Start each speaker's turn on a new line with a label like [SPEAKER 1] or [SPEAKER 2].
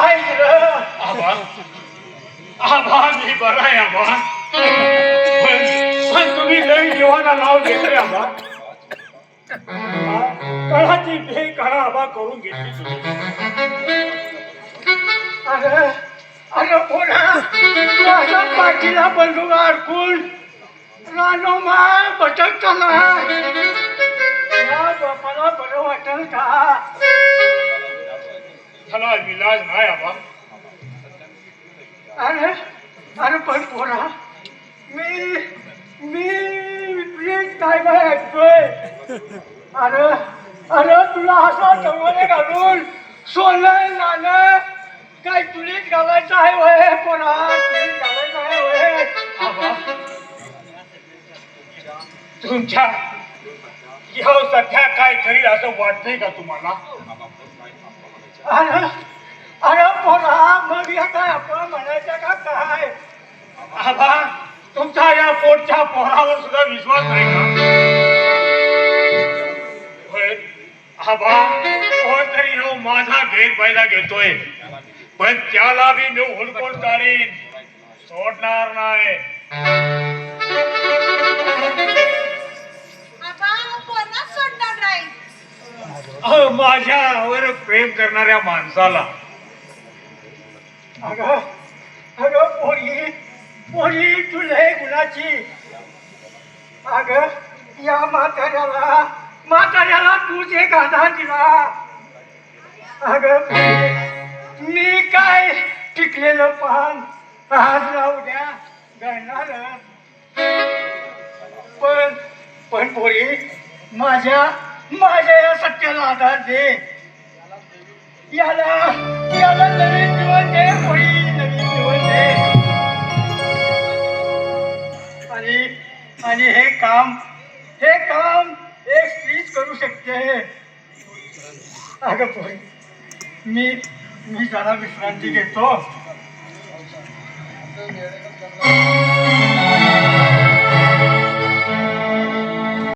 [SPEAKER 1] काय रे
[SPEAKER 2] आबा आबा मी बरा आहे आबा पण तुम्ही नवीन जीवाला नाव घेतले आबा कळाची भे कळा आबा करून घेतली तुम्ही
[SPEAKER 1] अरे अरे पोरा माझ्या पाठीला बंदूक अडकून रानो माय भटकताना या बापाला बरं वाटेल का
[SPEAKER 2] त्याला विलाज नाही आबा
[SPEAKER 1] अरे अरे पण पोरा मी मी प्लीज काय बाय ऐकतोय अरे अरे तुला असं चवळे घालून सोनं नाणं काय तुलीच घालायचं आहे वय पोरा तुलीच घालायचं आहे वय
[SPEAKER 2] आबा तुमच्या ह्या सध्या काय करील असं वाटतंय का तुम्हाला
[SPEAKER 1] अरे अरे पोरा मग या काय आपण म्हणायचं का काय
[SPEAKER 2] आबा तुमच्या या पोटच्या पोरावर सुद्धा विश्वास नाही का होय आबा कोणतरी ह्यो माझा गैरफायदा घेतोय पण त्याला बी मी हुडकून काढीन सोडणार नाही माझ्यावर प्रेम करणाऱ्या माणसाला
[SPEAKER 1] अगं अगं पोरी पोरी तुझे गुणाची अगं या म्हाताऱ्याला तूच एक आधार दिला अगं पोरी, मी काय टिकलेलं पान आज राहू द्या गळणार पण पोरी माझ्या या सत्याला आधार दे याला याला नवीन जीवन दे पोरी नवीन जीवन दे आणि हे काम एक स्त्रीच करू शकते अगं पोरी मी जरा विश्रांती घेतो